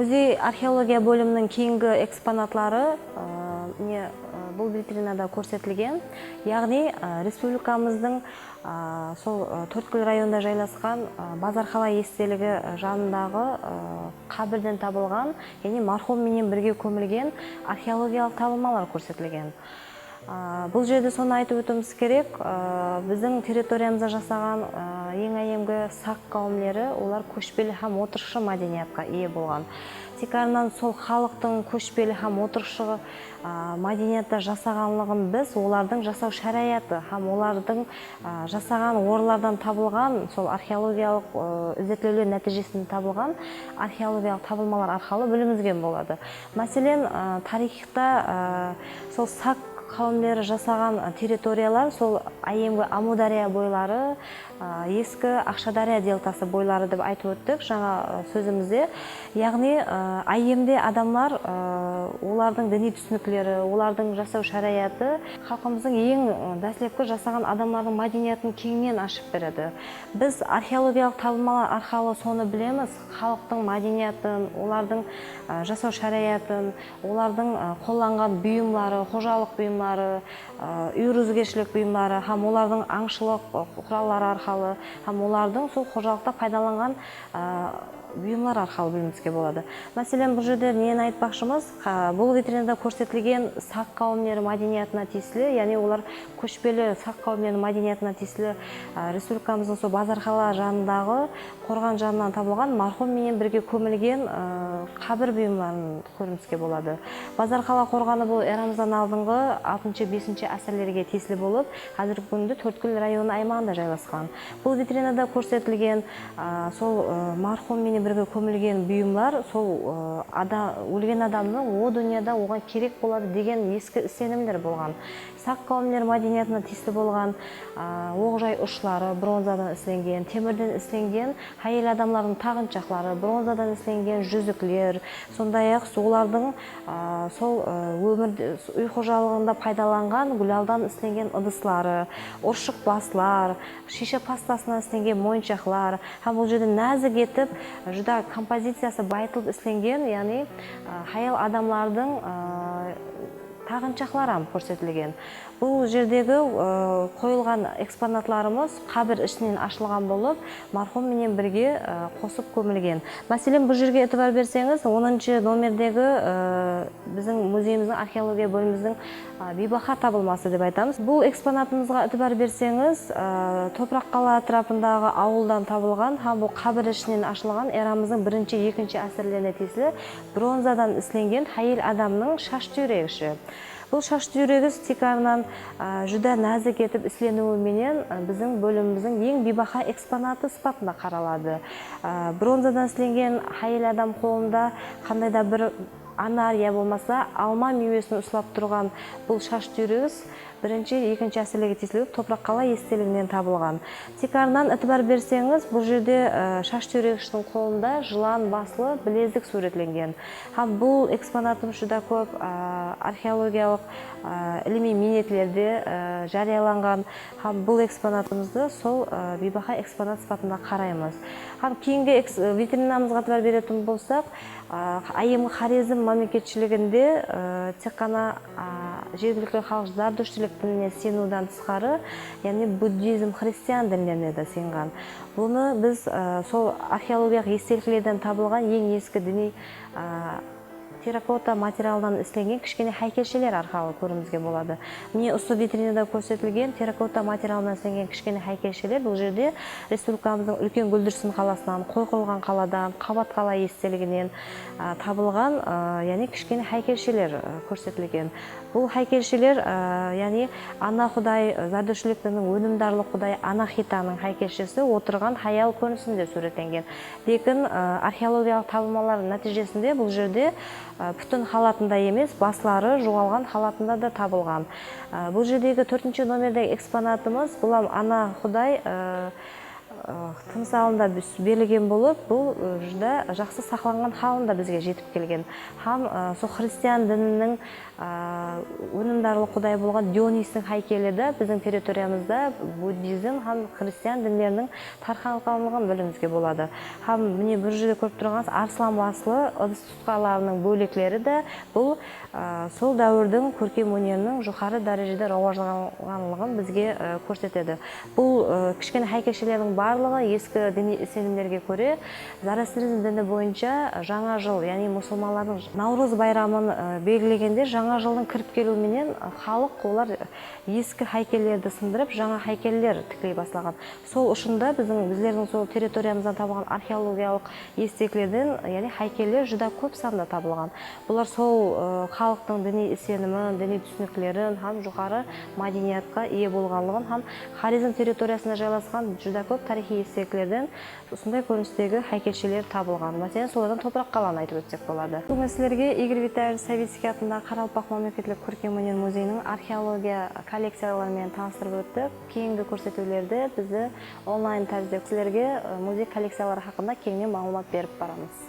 Музей археология бөлімінің кейінгі экспонатлары бұл витринада көрсетілген. Яғни республикамыздың сол Төрткүл районында жайласқан Базарқала естелігі жанындағы қабірден табылған, яғни мархумменен бірге көмілген археологиялық табылмалар көрсетілген. Бұл жерде соны айтып өтуіміз керек. Біздің территориямызда жасаған ең әйемгі сақ қауымдары, олар көшпелі һәм отырықшы мәдениетке ие болған. Тек арынан сол халықтың көшпелі һәм отырықшы мәдениетті жасағанлығын біз олардың жасау шараяты һәм олардың жасаған орлардан табылған сол археологиялық іздеулер нәтижесінде табылған археологиялық табылмалар арқылы білуімізге болады. Мәселен, тарихта сол сақ қауымдары жасаған территориялар сол әйемгі Амудария бойлары, ескі Ақшадария делтасы бойлары деп айтып өттік жаңа сөзімізде. Яғни әйемде адамдар олардың діни түсініктері, олардың жасау шараяты халқымыздың ең дәслепкі жасаған адамдардың мәдениетін кеңінен ашып береді. Біз археологиялық табылмалар арқылы соны білеміз, халықтың мәдениетін, олардың жасау шараятын, олардың қолданған бұйымдары, қожалық бұйымдары, үй өзгешілік бұйымдары, һәм олардың аңшылық құралдары арқылы, һәм олардың сол қожалықта пайдаланған бұйымдар арқылы білуімізге болады. Мәселен, бұл жерде нені айтпақшымыз? Бұл витринада көрсетілген сақ қауымдары мәдениетіне тиесілі, яғни олар көшпелі сақ қауымдары мәдениетіне тиесілі республикамыздың сол Базарқала жанындағы қорған жанынан табылған мархумменен бірге көмілген қабір бұйымдарын көруімізге болады. Базарқала қорғаны бұл эрамыздан алдыңғы 6-5 әсірлерге тиесілі болып, қазіргі күнде Төрткүл районы аймағында жайласқан. Бұл витринада көрсетілген сол мархумменен бірге көмілген бұйымдар сол өлген адамның о дүнияда оған керек болады деген ескі сенімдер болған. Сақ қауымдары мәдениетіне тиесілі болған оқ-жай ұшлары бронзадан ісленген, темірден ісленген әйел адамдардың тағыншақтары, бронзадан ісленген жүзіклер, сондай-ақ олардың сол үй қожалығында пайдаланған гүлалдан ісленген ыдыслары, ұршық баслар, шише пастасынан ісленген мойыншақлар, һәм бұл жерде нәзік етіп, жүда композициясы байытылып ісленген, яғни әйел адамдардың тағыншақлары көрсетілген. Бұл жердегі қойылған экспонатларымыз қабір ішінен ашылған болып, мархумменен бірге қосып көмілген. Мәселен, бұл жерге етібар берсеңіз, 10-шы номердегі біздің музейіміздің археология бөліміміздің бейбақа табылмасы деп айтамыз. Бұл экспонатымызға етібар берсеңіз, Топраққала атырапындағы ауылдан табылған, һәм бұл қабір ішінен ашылған эрамыздың 1-2 әсірлеріне тиесілі бронзадан ісленген әйел адамның шаш түйрегіші. Бұл шаш түйрегіс тек арынан жүда нәзік етіп ісленуіменен біздің бөліміміздің ең бейбақа экспонаты сипатында қаралады. Бронзадан ісленген әйел адам қолында қандай да бір анар я болмаса алма мейвесін ұстап тұрған бұл шаш түйрегіс 1-2 әсірлерге тиесілі Топраққала естелігінен табылған. Тек арынан етібар берсеңіз, бұл жерде шаш түйрегіштің қолында жылан басылы білезік суретленген. Һәм бұл экспонатымыз жүда көп археологиялық іліми минетлерде жарияланған. Һәм бұл экспонатымызды сол бейбақа экспонат сипатында қараймыз. Һәм кейінгі витринамызға етібар беретін болсақ, әйемгі Хорезм мемлекетшілігінде тек қана жергілікті халық зардуштілік дініне сенудан тысқары, яғни буддизм, христиан діндеріне де сенген. Бұны біз сол археологиялық естеліктерден табылған ең ескі діни терракота материалдан ісленген кішкене хайкелшелер арқылы көруімізге болады. Міне осы витринада көрсетілген терракота материалдан ісленген кішкене хайкелшелер бұл жерде республикамыздың үлкен Гүлдірсін қаласынан, Қойқылған қаладан, Қабат қала естелігінен табылған, яғни кішкене хайкелшелер көрсетілген. Бұл хайкелшелер, яғни Ана Құдай, зардуштіліктің өнімдарлық Құдай Анахитаның хайкелшесі отырған хаял көрінісінде суретленген. Лекін археологиялық табылмалар нәтижесінде бұл жерде бүтін халатында емес, баслары жоғалған халатында да табылған. Бұл жердегі 4-ші номердегі экспонатымыз, бұл Ана Құдай тымсалында берілген болып, бұл жүда жақсы сақланған халында бізге жетіп келген. Һәм сол христиан дінінің өнімдарлы құдай болған Дионистің хайкелі де біздің территориямызда буддизм һәм христиан діндерінің тарқалғанлығын білуімізге болады. Һәм міне бір жерде көріп тұрғаныңыз арслан басылы ыдыс тұтқаларының бөлектері де бұл сол дәуірдің көркем өнерінің жоғары дәрежеде рауажданғанлығын бізге көрсетеді. Бұл кішкене хайкелшелердің барлығы ескі діни сенімдерге көре Зороастризм діні бойынша жаңа жыл, яғни мұсылмандардың Наурыз байрамын белгілегенде жаңа жылдың кіріп келуіменен халық олар ескі хайкелдерді сындырып, жаңа хайкелдер тіклей бастаған. Сол ұшында біздердің сол территориямыздан табылған археологиялық естектерден, яғни хайкелдер жүда көп санда табылған. Бұлар сол халықтың діни сенімін, діни түсініктерін һәм жоғары мәдениетке ие болғанлығын һәм Хорезм территориясында жайласқан жүда көп тарихи естектерден осындай көріністегі хайкелшелер табылған. Мәселен, солардан топырақ қаланы айтып өтсек болады. Бүгін сіздерге Игорь Витальевич Савицкий атындағы Қарақалпақ мемлекеттік көркемөнер музейінің археология коллекцияларымен таныстырып өттік. Кейінгі көрсетулерде бізді онлайн тәрізде сіздерге музей коллекциялары хақында кеңінен мағлұмат беріп барамыз.